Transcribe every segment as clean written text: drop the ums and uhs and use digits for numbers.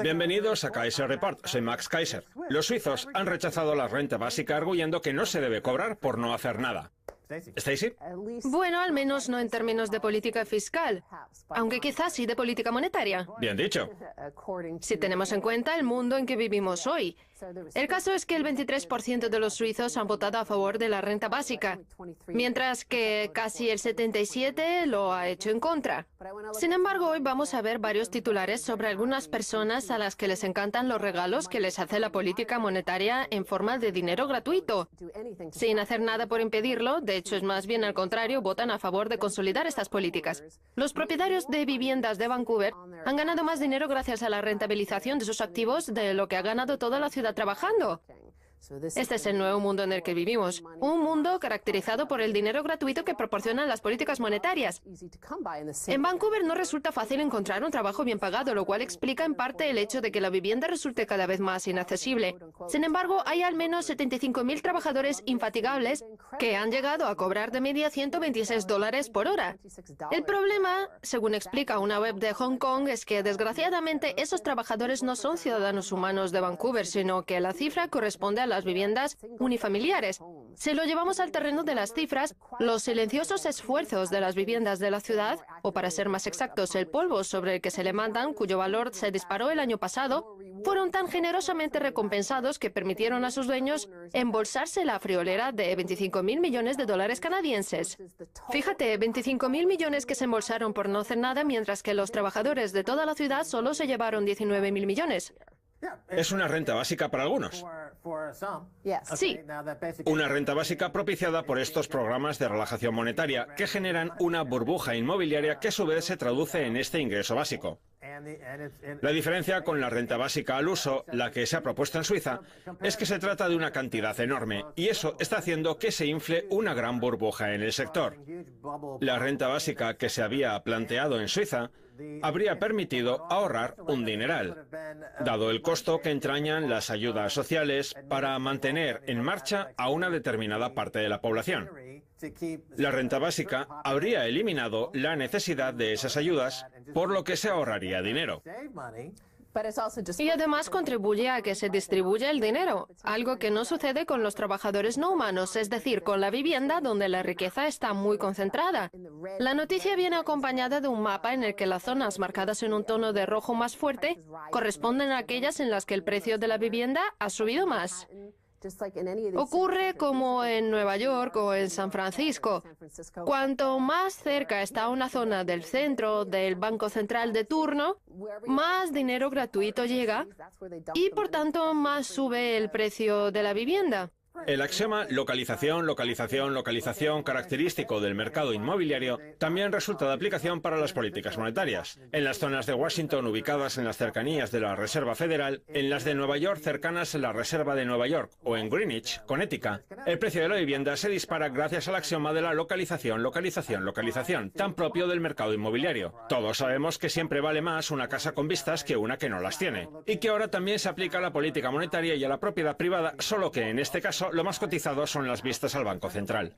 Bienvenidos a Kaiser Report, soy Max Kaiser. Los suizos han rechazado la renta básica arguyendo que no se debe cobrar por no hacer nada. ¿Stacey? Bueno, al menos no en términos de política fiscal, aunque quizás sí de política monetaria. Bien dicho. Si tenemos en cuenta el mundo en que vivimos hoy. El caso es que el 23% de los suizos han votado a favor de la renta básica, mientras que casi el 77% lo ha hecho en contra. Sin embargo, hoy vamos a ver varios titulares sobre algunas personas a las que les encantan los regalos que les hace la política monetaria en forma de dinero gratuito. Sin hacer nada por impedirlo, de hecho es más bien al contrario, votan a favor de consolidar estas políticas. Los propietarios de viviendas de Vancouver han ganado más dinero gracias a la rentabilización de sus activos de lo que ha ganado toda la ciudad trabajando. Este es el nuevo mundo en el que vivimos, un mundo caracterizado por el dinero gratuito que proporcionan las políticas monetarias. En Vancouver no resulta fácil encontrar un trabajo bien pagado, lo cual explica en parte el hecho de que la vivienda resulte cada vez más inaccesible. Sin embargo, hay al menos 75.000 trabajadores infatigables que han llegado a cobrar de media $126 por hora. El problema, según explica una web de Hong Kong, es que desgraciadamente esos trabajadores no son ciudadanos humanos de Vancouver, sino que la cifra corresponde a las viviendas unifamiliares. Si lo llevamos al terreno de las cifras, los silenciosos esfuerzos de las viviendas de la ciudad, o para ser más exactos, el polvo sobre el que se le mandan, cuyo valor se disparó el año pasado, fueron tan generosamente recompensados que permitieron a sus dueños embolsarse la friolera de 25.000 millones de dólares canadienses. Fíjate, 25.000 millones que se embolsaron por no hacer nada, mientras que los trabajadores de toda la ciudad solo se llevaron 19.000 millones. Es una renta básica para algunos. Sí. Una renta básica propiciada por estos programas de relajación monetaria que generan una burbuja inmobiliaria que a su vez se traduce en este ingreso básico. La diferencia con la renta básica al uso, la que se ha propuesto en Suiza, es que se trata de una cantidad enorme y eso está haciendo que se infle una gran burbuja en el sector. La renta básica que se había planteado en Suiza habría permitido ahorrar un dineral, dado el costo que entrañan las ayudas sociales para mantener en marcha a una determinada parte de la población. La renta básica habría eliminado la necesidad de esas ayudas, por lo que se ahorraría dinero. Y además contribuye a que se distribuya el dinero, algo que no sucede con los trabajadores no humanos, es decir, con la vivienda donde la riqueza está muy concentrada. La noticia viene acompañada de un mapa en el que las zonas marcadas en un tono de rojo más fuerte corresponden a aquellas en las que el precio de la vivienda ha subido más. Ocurre como en Nueva York o en San Francisco. Cuanto más cerca está una zona del centro del Banco Central de turno, más dinero gratuito llega y, por tanto, más sube el precio de la vivienda. El axioma localización, localización, localización característico del mercado inmobiliario también resulta de aplicación para las políticas monetarias. En las zonas de Washington ubicadas en las cercanías de la Reserva Federal, en las de Nueva York cercanas a la Reserva de Nueva York o en Greenwich, Connecticut, el precio de la vivienda se dispara gracias al axioma de la localización, localización, localización, tan propio del mercado inmobiliario. Todos sabemos que siempre vale más una casa con vistas que una que no las tiene, y que ahora también se aplica a la política monetaria y a la propiedad privada, solo que en este caso lo más cotizado son las vistas al Banco Central.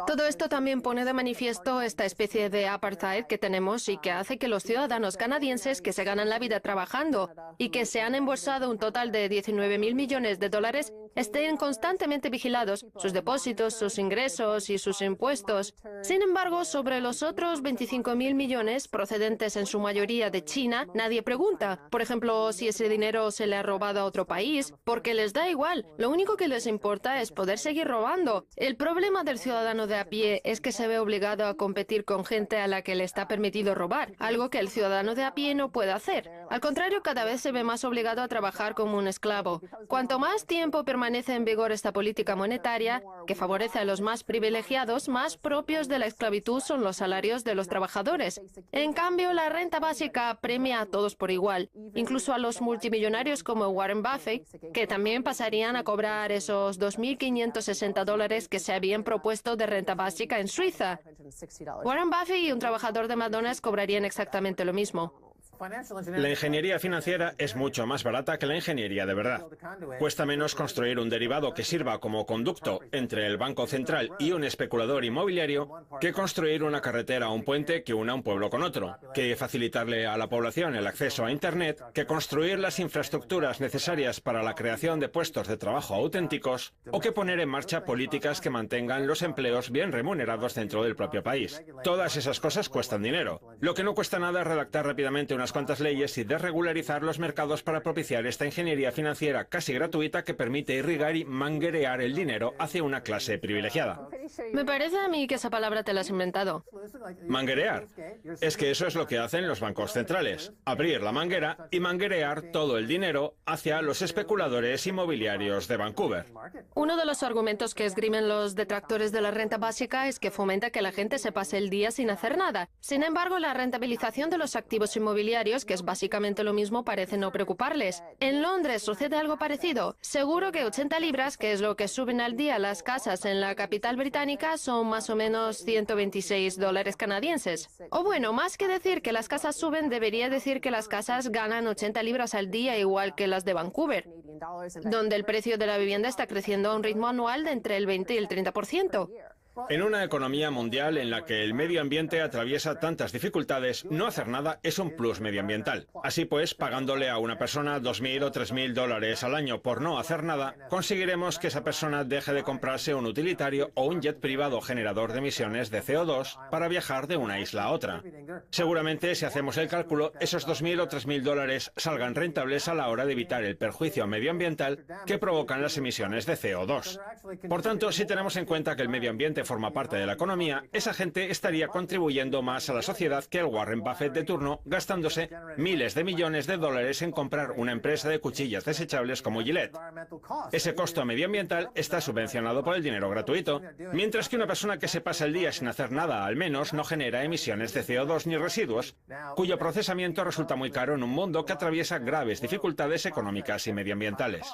Todo esto también pone de manifiesto esta especie de apartheid que tenemos y que hace que los ciudadanos canadienses que se ganan la vida trabajando y que se han embolsado un total de 19.000 millones de dólares estén constantemente vigilados, sus depósitos, sus ingresos y sus impuestos. Sin embargo, sobre los otros 25.000 millones procedentes en su mayoría de China, nadie pregunta, por ejemplo, si ese dinero se le ha robado a otro país, porque les da igual. Lo único que les importa es poder seguir robando. El problema del ciudadano de a pie es que se ve obligado a competir con gente a la que le está permitido robar, algo que el ciudadano de a pie no puede hacer. Al contrario, cada vez se ve más obligado a trabajar como un esclavo. Cuanto más tiempo permanece en vigor esta política monetaria, que favorece a los más privilegiados, más propios de la esclavitud son los salarios de los trabajadores. En cambio, la renta básica premia a todos por igual, incluso a los multimillonarios como Warren Buffett, que también pasarían a cobrar esos $2.560 que se habían propuesto de renta básica en Suiza. Warren Buffett y un trabajador de McDonald's cobrarían exactamente lo mismo. La ingeniería financiera es mucho más barata que la ingeniería de verdad. Cuesta menos construir un derivado que sirva como conducto entre el Banco Central y un especulador inmobiliario que construir una carretera o un puente que una un pueblo con otro, que facilitarle a la población el acceso a Internet, que construir las infraestructuras necesarias para la creación de puestos de trabajo auténticos o que poner en marcha políticas que mantengan los empleos bien remunerados dentro del propio país. Todas esas cosas cuestan dinero. Lo que no cuesta nada es redactar rápidamente unas cuantas leyes y desregularizar los mercados para propiciar esta ingeniería financiera casi gratuita que permite irrigar y manguerear el dinero hacia una clase privilegiada. Me parece a mí que esa palabra te la has inventado. Manguerear. Es que eso es lo que hacen los bancos centrales. Abrir la manguera y manguerear todo el dinero hacia los especuladores inmobiliarios de Vancouver. Uno de los argumentos que esgrimen los detractores de la renta básica es que fomenta que la gente se pase el día sin hacer nada. Sin embargo, la rentabilización de los activos inmobiliarios, que es básicamente lo mismo, parece no preocuparles. ¿En Londres sucede algo parecido? Seguro que 80 libras, que es lo que suben al día las casas en la capital británica, son más o menos 126 dólares canadienses. O bueno, más que decir que las casas suben, debería decir que las casas ganan 80 libras al día, igual que las de Vancouver, donde el precio de la vivienda está creciendo a un ritmo anual de entre el 20 y el 30%. En una economía mundial en la que el medio ambiente atraviesa tantas dificultades, no hacer nada es un plus medioambiental. Así pues, pagándole a una persona 2.000 o 3.000 dólares al año por no hacer nada, conseguiremos que esa persona deje de comprarse un utilitario o un jet privado generador de emisiones de CO2 para viajar de una isla a otra. Seguramente, si hacemos el cálculo, esos 2.000 o 3.000 dólares salgan rentables a la hora de evitar el perjuicio medioambiental que provocan las emisiones de CO2. Por tanto, si tenemos en cuenta que el medio ambiente forma parte de la economía, esa gente estaría contribuyendo más a la sociedad que el Warren Buffett de turno, gastándose miles de millones de dólares en comprar una empresa de cuchillas desechables como Gillette. Ese costo medioambiental está subvencionado por el dinero gratuito, mientras que una persona que se pasa el día sin hacer nada al menos no genera emisiones de CO2 ni residuos, cuyo procesamiento resulta muy caro en un mundo que atraviesa graves dificultades económicas y medioambientales.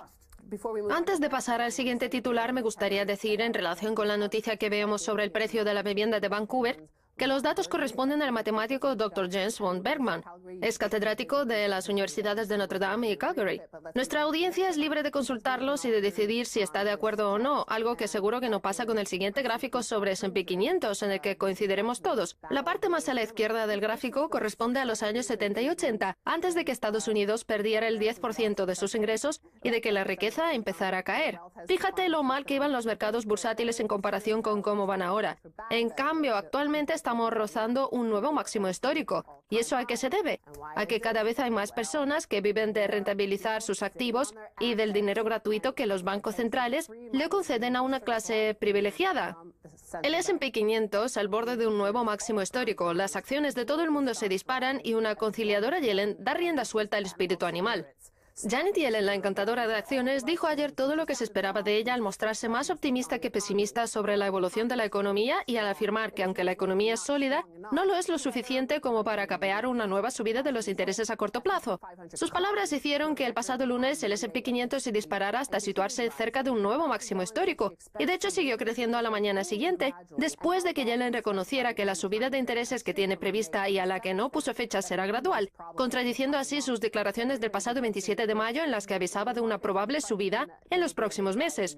Antes de pasar al siguiente titular, me gustaría decir, en relación con la noticia que veamos sobre el precio de la vivienda de Vancouver, que los datos corresponden al matemático Dr. Jens von Bergman. Es catedrático de las universidades de Notre Dame y Calgary. Nuestra audiencia es libre de consultarlos y de decidir si está de acuerdo o no, algo que seguro que no pasa con el siguiente gráfico sobre S&P 500, en el que coincidiremos todos. La parte más a la izquierda del gráfico corresponde a los años 70 y 80, antes de que Estados Unidos perdiera el 10% de sus ingresos y de que la riqueza empezara a caer. Fíjate lo mal que iban los mercados bursátiles en comparación con cómo van ahora. En cambio, actualmente estamos rozando un nuevo máximo histórico. ¿Y eso a qué se debe? A que cada vez hay más personas que viven de rentabilizar sus activos y del dinero gratuito que los bancos centrales le conceden a una clase privilegiada. El S&P 500 al borde de un nuevo máximo histórico. Las acciones de todo el mundo se disparan y una conciliadora Yellen da rienda suelta al espíritu animal. Janet Yellen, la encantadora de acciones, dijo ayer todo lo que se esperaba de ella al mostrarse más optimista que pesimista sobre la evolución de la economía y al afirmar que aunque la economía es sólida, no lo es lo suficiente como para capear una nueva subida de los intereses a corto plazo. Sus palabras hicieron que el pasado lunes el S&P 500 se disparara hasta situarse cerca de un nuevo máximo histórico y de hecho siguió creciendo a la mañana siguiente, después de que Yellen reconociera que la subida de intereses que tiene prevista y a la que no puso fecha será gradual, contradiciendo así sus declaraciones del pasado 27 de mayo en las que avisaba de una probable subida en los próximos meses.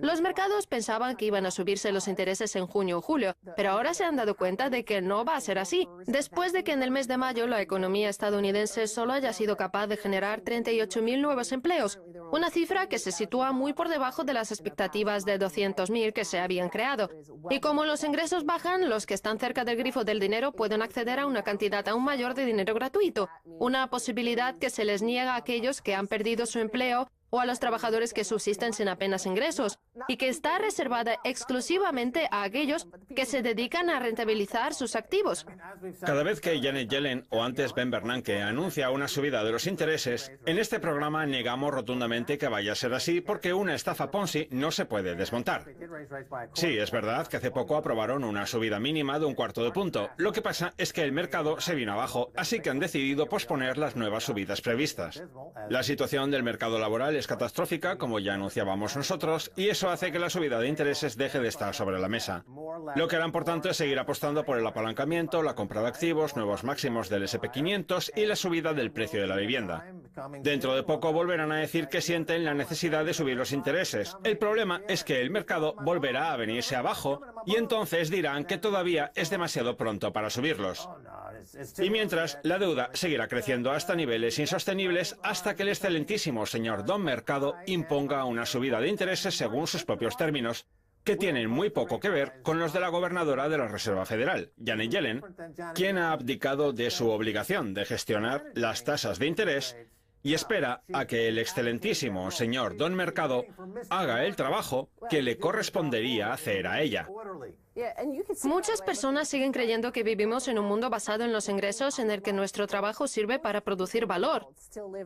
Los mercados pensaban que iban a subirse los intereses en junio o julio, pero ahora se han dado cuenta de que no va a ser así, después de que en el mes de mayo la economía estadounidense solo haya sido capaz de generar 38.000 nuevos empleos, una cifra que se sitúa muy por debajo de las expectativas de 200.000 que se habían creado. Y como los ingresos bajan, los que están cerca del grifo del dinero pueden acceder a una cantidad aún mayor de dinero gratuito, una posibilidad que se les niega a aquellos que han perdido su empleo o a los trabajadores que subsisten sin apenas ingresos, y que está reservada exclusivamente a aquellos que se dedican a rentabilizar sus activos. Cada vez que Janet Yellen o antes Ben Bernanke anuncia una subida de los intereses, en este programa negamos rotundamente que vaya a ser así porque una estafa Ponzi no se puede desmontar. Sí, es verdad que hace poco aprobaron una subida mínima de 1/4 de punto. Lo que pasa es que el mercado se vino abajo, así que han decidido posponer las nuevas subidas previstas. La situación del mercado laboral es es catastrófica, como ya anunciábamos nosotros, y eso hace que la subida de intereses deje de estar sobre la mesa. Lo que harán, por tanto, es seguir apostando por el apalancamiento, la compra de activos, nuevos máximos del S&P 500 y la subida del precio de la vivienda. Dentro de poco volverán a decir que sienten la necesidad de subir los intereses. El problema es que el mercado volverá a venirse abajo y entonces dirán que todavía es demasiado pronto para subirlos. Y mientras, la deuda seguirá creciendo hasta niveles insostenibles hasta que el excelentísimo señor Don Mercado imponga una subida de intereses según sus propios términos, que tienen muy poco que ver con los de la gobernadora de la Reserva Federal, Janet Yellen, quien ha abdicado de su obligación de gestionar las tasas de interés y espera a que el excelentísimo señor Don Mercado haga el trabajo que le correspondería hacer a ella. Muchas personas siguen creyendo que vivimos en un mundo basado en los ingresos en el que nuestro trabajo sirve para producir valor.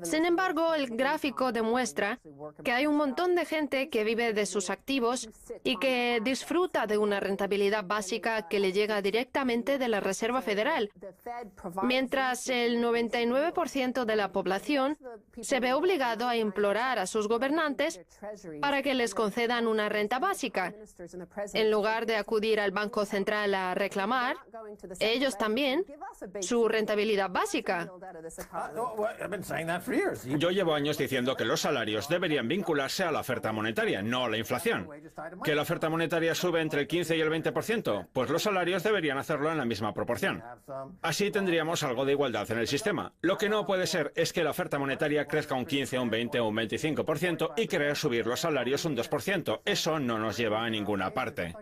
Sin embargo, el gráfico demuestra que hay un montón de gente que vive de sus activos y que disfruta de una rentabilidad básica que le llega directamente de la Reserva Federal, mientras el 99% de la población se ve obligado a implorar a sus gobernantes para que les concedan una renta básica, en lugar de acudir al Banco Central a reclamar, ellos también, su rentabilidad básica. Yo llevo años diciendo que los salarios deberían vincularse a la oferta monetaria, no a la inflación. ¿Que la oferta monetaria sube entre el 15 y el 20%? Pues los salarios deberían hacerlo en la misma proporción. Así tendríamos algo de igualdad en el sistema. Lo que no puede ser es que la oferta monetaria crezca un 15, un 20 o un 25% y querer subir los salarios un 2%. Eso no nos lleva a ninguna parte.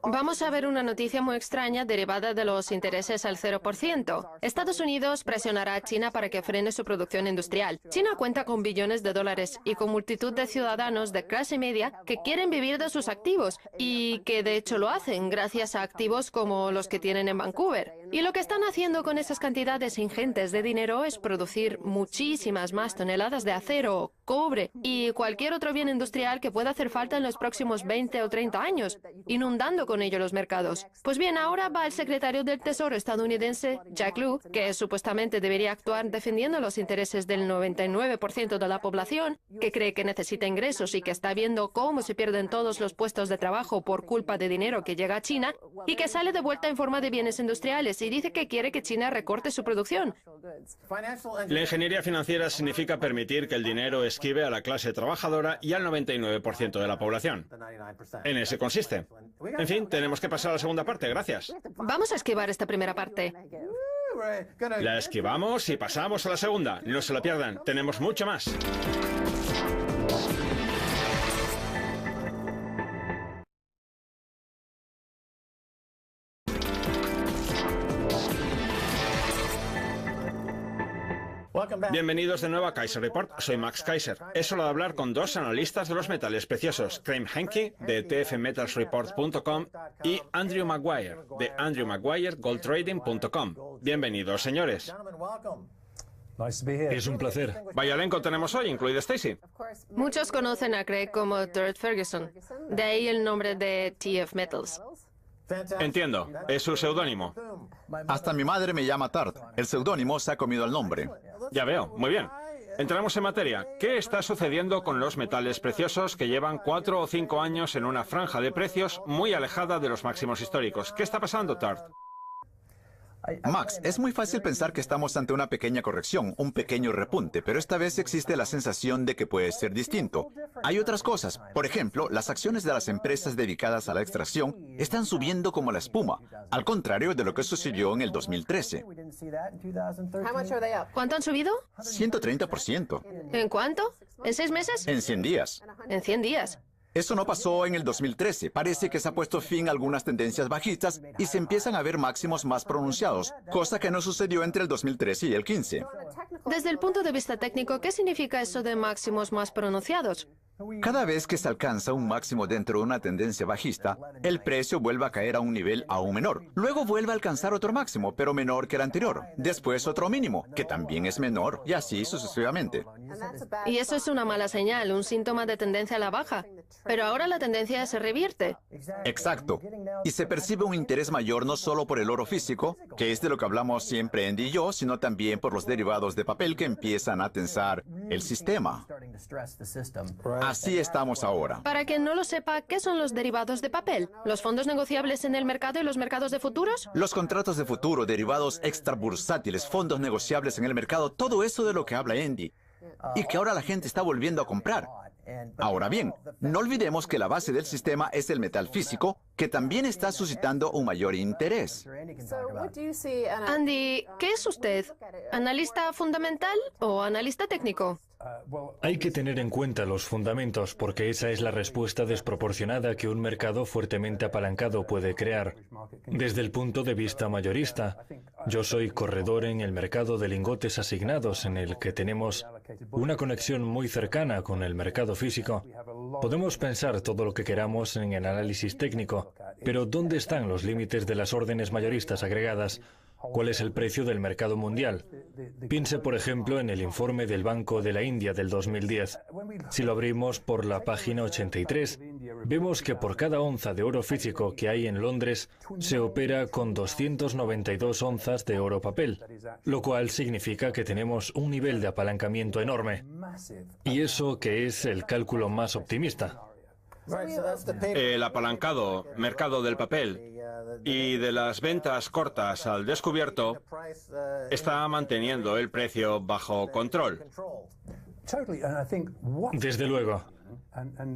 Vamos a ver una noticia muy extraña derivada de los intereses al 0%. Estados Unidos presionará a China para que frene su producción industrial. China cuenta con billones de dólares y con multitud de ciudadanos de clase media que quieren vivir de sus activos y que de hecho lo hacen gracias a activos como los que tienen en Vancouver. Y lo que están haciendo con esas cantidades ingentes de dinero es producir muchísimas más toneladas de acero, cobre y cualquier otro bien industrial que pueda hacer falta en los próximos 20 o 30 años, inundando con ello los mercados. Pues bien, ahora va el secretario del Tesoro estadounidense, Jack Lew, que supuestamente debería actuar defendiendo los intereses del 99% de la población, que cree que necesita ingresos y que está viendo cómo se pierden todos los puestos de trabajo por culpa de dinero que llega a China, y que sale de vuelta en forma de bienes industriales y dice que quiere que China recorte su producción. La ingeniería financiera significa permitir que el dinero esquive a la clase trabajadora y al 99% de la población. En ese consiste. En fin, tenemos que pasar a la segunda parte, gracias. Vamos a esquivar esta primera parte. La esquivamos y pasamos a la segunda. No se la pierdan, tenemos mucho más. Bienvenidos de nuevo a Kaiser Report. Soy Max Kaiser. Es hora de hablar con dos analistas de los metales preciosos, Craig Henke de tfmetalsreport.com y Andrew Maguire de andrewmaguiregoldtrading.com. Bienvenidos, señores. Es un placer. Vaya elenco tenemos hoy, incluido Stacy. Muchos conocen a Craig como Dirt Ferguson, de ahí el nombre de TF Metals. Entiendo, es su seudónimo. Hasta mi madre me llama Tart. El seudónimo se ha comido el nombre. Ya veo, muy bien. Entramos en materia. ¿Qué está sucediendo con los metales preciosos que llevan 4 o 5 años en una franja de precios muy alejada de los máximos históricos? ¿Qué está pasando, Tart? Max, es muy fácil pensar que estamos ante una pequeña corrección, un pequeño repunte, pero esta vez existe la sensación de que puede ser distinto. Hay otras cosas. Por ejemplo, las acciones de las empresas dedicadas a la extracción están subiendo como la espuma, al contrario de lo que sucedió en el 2013. ¿Cuánto han subido? 130%. ¿En cuánto? ¿En 6 meses? En 100 días. En 100 días. Eso no pasó en el 2013. Parece que se ha puesto fin a algunas tendencias bajistas y se empiezan a ver máximos más pronunciados, cosa que no sucedió entre el 2013 y el 15. Desde el punto de vista técnico, ¿qué significa eso de máximos más pronunciados? Cada vez que se alcanza un máximo dentro de una tendencia bajista, el precio vuelve a caer a un nivel aún menor. Luego vuelve a alcanzar otro máximo, pero menor que el anterior. Después otro mínimo, que también es menor, y así sucesivamente. Y eso es una mala señal, un síntoma de tendencia a la baja. Pero ahora la tendencia se revierte. Exacto. Y se percibe un interés mayor no solo por el oro físico, que es de lo que hablamos siempre Andy y yo, sino también por los derivados de papel que empiezan a tensar el sistema. Así estamos ahora. Para quien no lo sepa, ¿qué son los derivados de papel? ¿Los fondos negociables en el mercado y los mercados de futuros? Los contratos de futuro, derivados extrabursátiles, fondos negociables en el mercado, todo eso de lo que habla Andy. Y que ahora la gente está volviendo a comprar. Ahora bien, no olvidemos que la base del sistema es el metal físico, que también está suscitando un mayor interés. Andy, ¿qué es usted? ¿Analista fundamental o analista técnico? Hay que tener en cuenta los fundamentos porque esa es la respuesta desproporcionada que un mercado fuertemente apalancado puede crear. Desde el punto de vista mayorista, yo soy corredor en el mercado de lingotes asignados en el que tenemos una conexión muy cercana con el mercado físico. Podemos pensar todo lo que queramos en el análisis técnico, pero ¿dónde están los límites de las órdenes mayoristas agregadas? ¿Cuál es el precio del mercado mundial? Piense, por ejemplo, en el informe del Banco de la India del 2010. Si lo abrimos por la página 83, vemos que por cada onza de oro físico que hay en Londres, se opera con 292 onzas de oro papel, lo cual significa que tenemos un nivel de apalancamiento enorme. Y eso que es el cálculo más optimista. El apalancado mercado del papel y de las ventas cortas al descubierto está manteniendo el precio bajo control. Desde luego.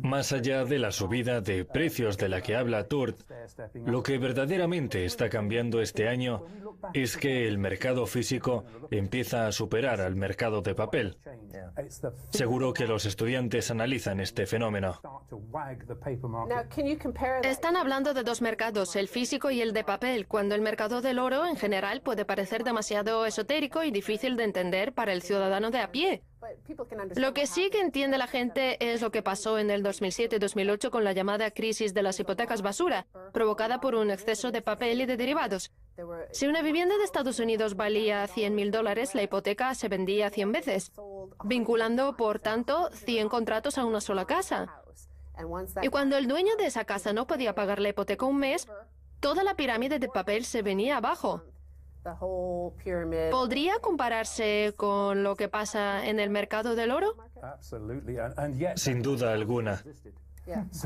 Más allá de la subida de precios de la que habla Turt, lo que verdaderamente está cambiando este año es que el mercado físico empieza a superar al mercado de papel. Seguro que los estudiantes analizan este fenómeno. Están hablando de dos mercados, el físico y el de papel, cuando el mercado del oro en general puede parecer demasiado esotérico y difícil de entender para el ciudadano de a pie. Lo que sí que entiende la gente es lo que pasó en el 2007-2008 con la llamada crisis de las hipotecas basura, provocada por un exceso de papel y de derivados. Si una vivienda de Estados Unidos valía $100.000, la hipoteca se vendía 100 veces, vinculando, por tanto, 100 contratos a una sola casa. Y cuando el dueño de esa casa no podía pagar la hipoteca un mes, toda la pirámide de papel se venía abajo. ¿Podría compararse con lo que pasa en el mercado del oro? Sin duda alguna.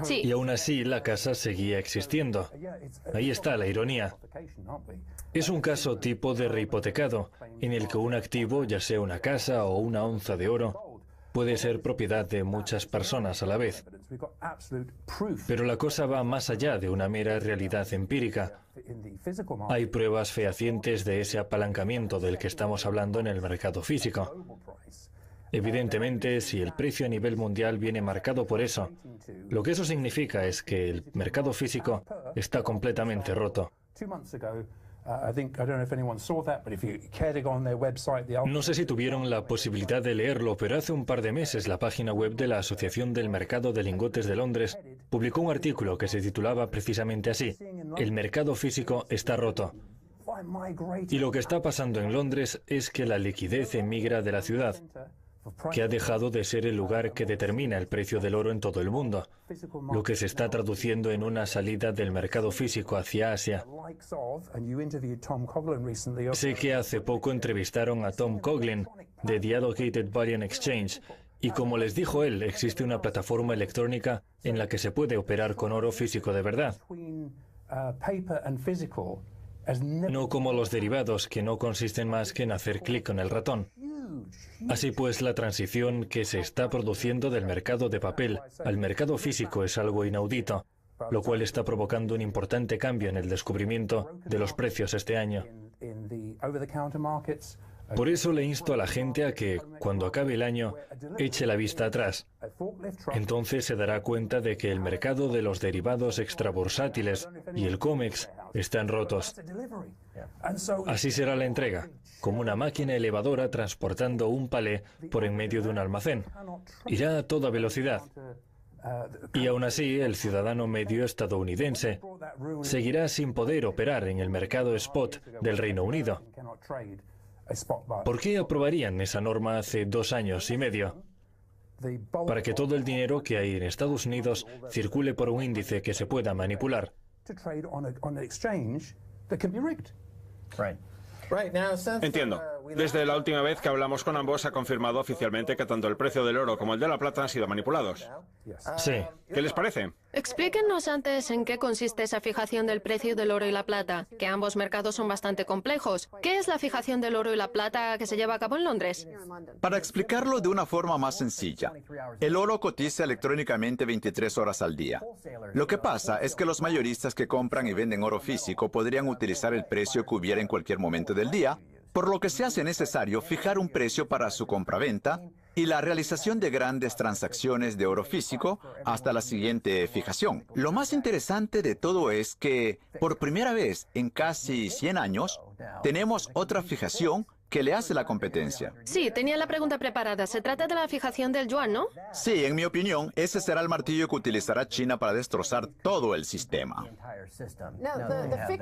Sí. Y aún así la casa seguía existiendo. Ahí está la ironía. Es un caso tipo de rehipotecado, en el que un activo, ya sea una casa o una onza de oro, puede ser propiedad de muchas personas a la vez. Pero la cosa va más allá de una mera realidad empírica. Hay pruebas fehacientes de ese apalancamiento del que estamos hablando en el mercado físico. Evidentemente, si el precio a nivel mundial viene marcado por eso, lo que eso significa es que el mercado físico está completamente roto. No sé si tuvieron la posibilidad de leerlo, pero hace un par de meses la página web de la Asociación del Mercado de Lingotes de Londres publicó un artículo que se titulaba precisamente así: El mercado físico está roto. Y lo que está pasando en Londres es que la liquidez emigra de la ciudad, que ha dejado de ser el lugar que determina el precio del oro en todo el mundo, lo que se está traduciendo en una salida del mercado físico hacia Asia. Sé que hace poco entrevistaron a Tom Coughlin de The Allocated Bullion Exchange, y como les dijo él, existe una plataforma electrónica en la que se puede operar con oro físico de verdad. No como los derivados, que no consisten más que en hacer clic con el ratón. Así pues, la transición que se está produciendo del mercado de papel al mercado físico es algo inaudito, lo cual está provocando un importante cambio en el descubrimiento de los precios este año. Por eso le insto a la gente a que, cuando acabe el año, eche la vista atrás. Entonces se dará cuenta de que el mercado de los derivados extrabursátiles y el COMEX están rotos. Así será la entrega, como una máquina elevadora transportando un palé por en medio de un almacén. Irá a toda velocidad. Y aún así, el ciudadano medio estadounidense seguirá sin poder operar en el mercado spot del Reino Unido. ¿Por qué aprobarían esa norma hace 2 años y medio? Para que todo el dinero que hay en Estados Unidos circule por un índice que se pueda manipular. Entiendo. Desde la última vez que hablamos con ambos, se ha confirmado oficialmente que tanto el precio del oro como el de la plata han sido manipulados. Sí. ¿Qué les parece? Explíquenos antes en qué consiste esa fijación del precio del oro y la plata, que ambos mercados son bastante complejos. ¿Qué es la fijación del oro y la plata que se lleva a cabo en Londres? Para explicarlo de una forma más sencilla, el oro cotiza electrónicamente 23 horas al día. Lo que pasa es que los mayoristas que compran y venden oro físico podrían utilizar el precio que hubiera en cualquier momento del día, por lo que se hace necesario fijar un precio para su compraventa y la realización de grandes transacciones de oro físico hasta la siguiente fijación. Lo más interesante de todo es que, por primera vez en casi 100 años, tenemos otra fijación que le hace la competencia. Sí, tenía la pregunta preparada. Se trata de la fijación del yuan, ¿no? Sí, en mi opinión, ese será el martillo que utilizará China para destrozar todo el sistema.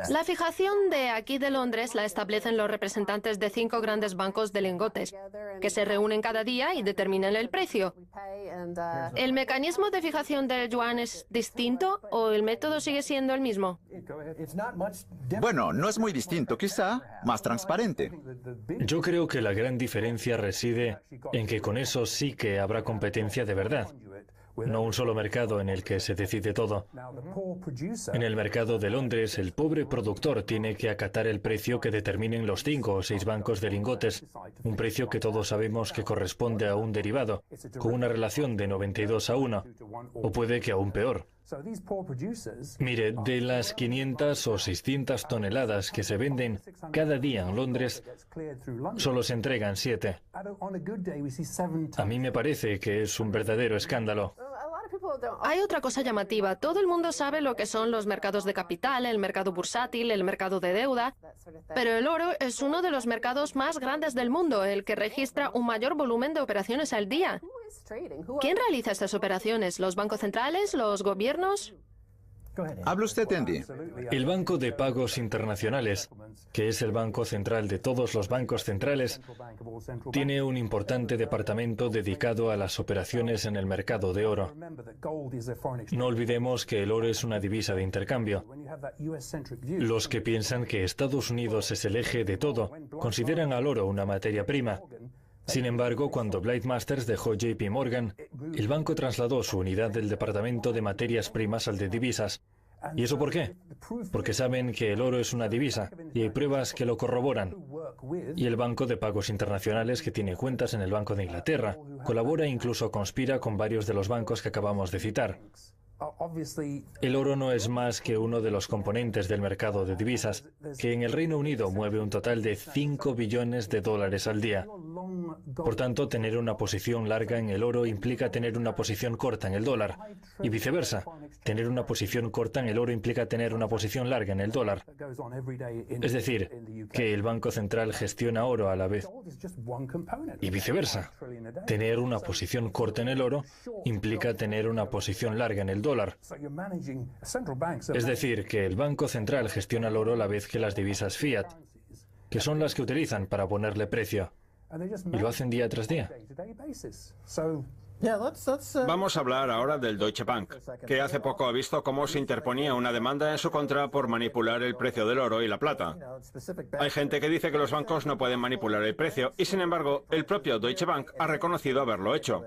La fijación de aquí de Londres la establecen los representantes de 5 grandes bancos de lingotes, que se reúnen cada día y determinan el precio. ¿El mecanismo de fijación del yuan es distinto o el método sigue siendo el mismo? Bueno, no es muy distinto, quizá más transparente. Yo creo que la gran diferencia reside en que con eso sí que habrá competencia de verdad. No un solo mercado en el que se decide todo. En el mercado de Londres, el pobre productor tiene que acatar el precio que determinen los 5 o 6 bancos de lingotes, un precio que todos sabemos que corresponde a un derivado, con una relación de 92:1, o puede que aún peor. Mire, de las 500 o 600 toneladas que se venden cada día en Londres, solo se entregan 7. A mí me parece que es un verdadero escándalo. Hay otra cosa llamativa. Todo el mundo sabe lo que son los mercados de capital, el mercado bursátil, el mercado de deuda, pero el oro es uno de los mercados más grandes del mundo, el que registra un mayor volumen de operaciones al día. ¿Quién realiza estas operaciones? ¿Los bancos centrales? ¿Los gobiernos? Hable usted, Andy. El Banco de Pagos Internacionales, que es el banco central de todos los bancos centrales, tiene un importante departamento dedicado a las operaciones en el mercado de oro. No olvidemos que el oro es una divisa de intercambio. Los que piensan que Estados Unidos es el eje de todo, consideran al oro una materia prima. Sin embargo, cuando Blythe Masters dejó JP Morgan, el banco trasladó su unidad del departamento de materias primas al de divisas. ¿Y eso por qué? Porque saben que el oro es una divisa y hay pruebas que lo corroboran. Y el Banco de Pagos Internacionales, que tiene cuentas en el Banco de Inglaterra, colabora e incluso conspira con varios de los bancos que acabamos de citar. El oro no es más que uno de los componentes del mercado de divisas, que en el Reino Unido mueve un total de 5 billones de dólares al día. Por tanto, tener una posición larga en el oro implica tener una posición corta en el dólar, y viceversa. Tener una posición corta en el oro implica tener una posición larga en el dólar. Es decir, que el Banco Central gestiona oro a la vez. Y viceversa. Tener una posición corta en el oro implica tener una posición larga en el dólar. Es decir, que el Banco Central gestiona el oro a la vez que las divisas fiat, que son las que utilizan para ponerle precio. Y lo hacen día tras día. Vamos a hablar ahora del Deutsche Bank, que hace poco ha visto cómo se interponía una demanda en su contra por manipular el precio del oro y la plata. Hay gente que dice que los bancos no pueden manipular el precio y, sin embargo, el propio Deutsche Bank ha reconocido haberlo hecho.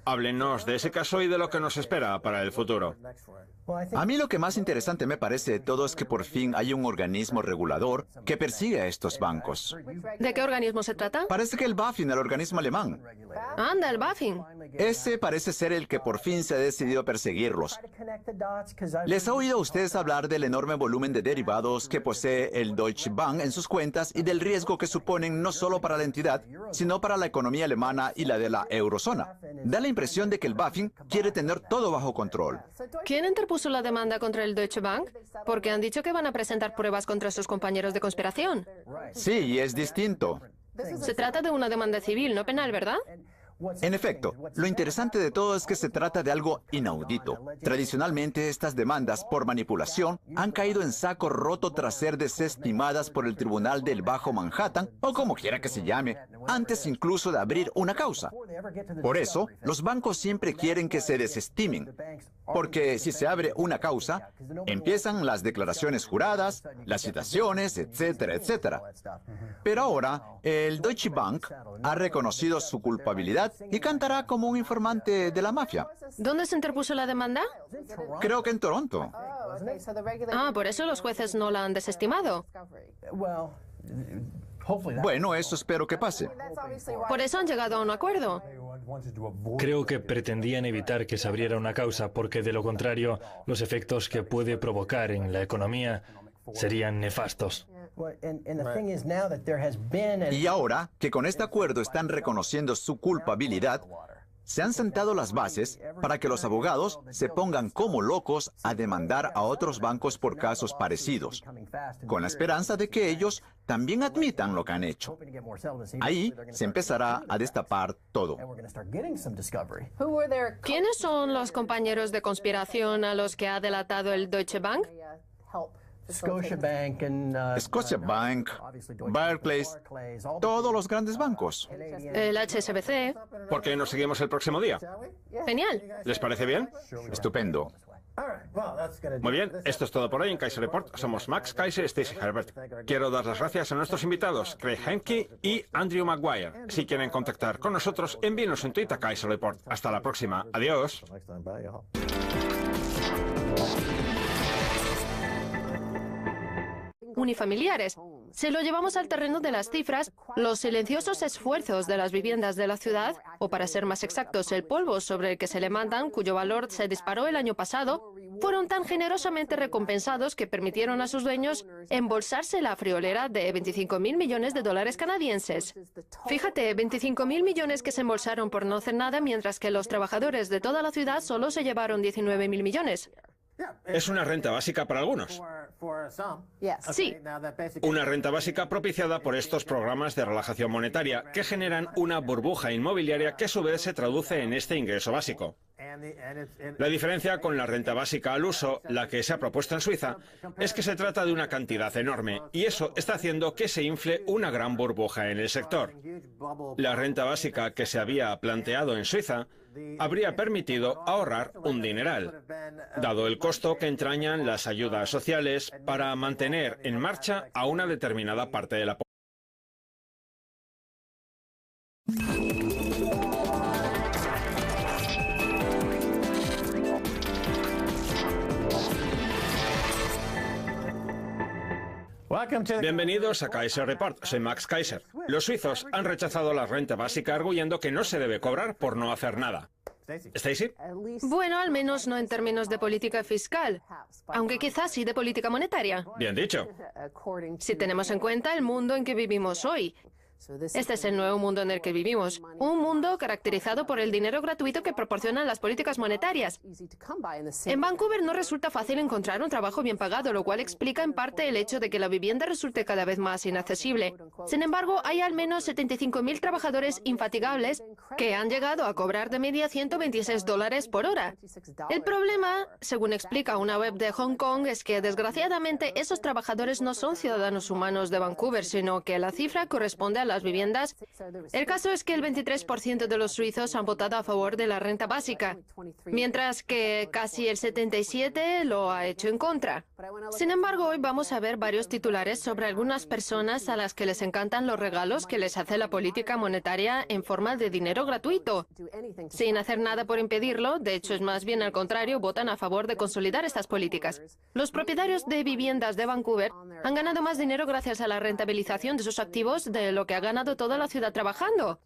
Háblenos de ese caso y de lo que nos espera para el futuro. A mí lo que más interesante me parece de todo es que por fin hay un organismo regulador que persigue a estos bancos. ¿De qué organismo se trata? Parece que el BaFin, el organismo alemán. Anda, el BaFin. Ese parece ser el que por fin se ha decidido a perseguirlos. ¿Les ha oído a ustedes hablar del enorme volumen de derivados que posee el Deutsche Bank en sus cuentas y del riesgo que suponen no solo para la entidad, sino para la economía alemana y la de la eurozona? Da la impresión de que el BaFin quiere tener todo bajo control. ¿Quién interpuso la demanda contra el Deutsche Bank? Porque han dicho que van a presentar pruebas contra sus compañeros de conspiración. Sí, y es distinto. Se trata de una demanda civil, no penal, ¿verdad? En efecto, lo interesante de todo es que se trata de algo inaudito. Tradicionalmente, estas demandas por manipulación han caído en saco roto tras ser desestimadas por el Tribunal del Bajo Manhattan, o como quiera que se llame, antes incluso de abrir una causa. Por eso, los bancos siempre quieren que se desestimen, porque si se abre una causa, empiezan las declaraciones juradas, las citaciones, etcétera, etcétera. Pero ahora, el Deutsche Bank ha reconocido su culpabilidad y cantará como un informante de la mafia. ¿Dónde se interpuso la demanda? Creo que en Toronto. Ah, por eso los jueces no la han desestimado. Bueno, eso espero que pase. Por eso han llegado a un acuerdo. Creo que pretendían evitar que se abriera una causa, porque de lo contrario, los efectos que puede provocar en la economía serían nefastos. Y ahora que con este acuerdo están reconociendo su culpabilidad, se han sentado las bases para que los abogados se pongan como locos a demandar a otros bancos por casos parecidos, con la esperanza de que ellos también admitan lo que han hecho. Ahí se empezará a destapar todo. ¿Quiénes son los compañeros de conspiración a los que ha delatado el Deutsche Bank? Scotiabank, Barclays, todos los grandes bancos. El HSBC. ¿Por qué no seguimos el próximo día? Genial. ¿Les parece bien? Estupendo. Muy bien, esto es todo por hoy en Kaiser Report. Somos Max Kaiser y Stacey Herbert. Quiero dar las gracias a nuestros invitados, Craig Henke y Andrew Maguire. Si quieren contactar con nosotros, envíenos un tweet a Kaiser Report. Hasta la próxima. Adiós. Unifamiliares. Si lo llevamos al terreno de las cifras, los silenciosos esfuerzos de las viviendas de la ciudad, o para ser más exactos, el polvo sobre el que se le mandan, cuyo valor se disparó el año pasado, fueron tan generosamente recompensados que permitieron a sus dueños embolsarse la friolera de 25.000 millones de dólares canadienses. Fíjate, 25.000 millones que se embolsaron por no hacer nada, mientras que los trabajadores de toda la ciudad solo se llevaron 19.000 millones. Es una renta básica para algunos. Sí. Una renta básica propiciada por estos programas de relajación monetaria que generan una burbuja inmobiliaria que a su vez se traduce en este ingreso básico. La diferencia con la renta básica al uso, la que se ha propuesto en Suiza, es que se trata de una cantidad enorme y eso está haciendo que se infle una gran burbuja en el sector. La renta básica que se había planteado en Suiza habría permitido ahorrar un dineral, dado el costo que entrañan las ayudas sociales para mantener en marcha a una determinada parte de la población. Bienvenidos a Kaiser Report. Soy Max Kaiser. Los suizos han rechazado la renta básica arguyendo que no se debe cobrar por no hacer nada. ¿Stacey? Bueno, al menos no en términos de política fiscal, aunque quizás sí de política monetaria. Bien dicho. Si tenemos en cuenta el mundo en que vivimos hoy. Este es el nuevo mundo en el que vivimos, un mundo caracterizado por el dinero gratuito que proporcionan las políticas monetarias. En Vancouver no resulta fácil encontrar un trabajo bien pagado, lo cual explica en parte el hecho de que la vivienda resulte cada vez más inaccesible. Sin embargo, hay al menos 75.000 trabajadores infatigables que han llegado a cobrar de media $126 por hora. El problema, según explica una web de Hong Kong, es que desgraciadamente esos trabajadores no son ciudadanos humanos de Vancouver, sino que la cifra corresponde a las viviendas. El caso es que el 23% de los suizos han votado a favor de la renta básica, mientras que casi el 77% lo ha hecho en contra. Sin embargo, hoy vamos a ver varios titulares sobre algunas personas a las que les encantan los regalos que les hace la política monetaria en forma de dinero gratuito. Sin hacer nada por impedirlo, de hecho es más bien al contrario, votan a favor de consolidar estas políticas. Los propietarios de viviendas de Vancouver han ganado más dinero gracias a la rentabilización de sus activos de lo que ha ganado toda la ciudad trabajando.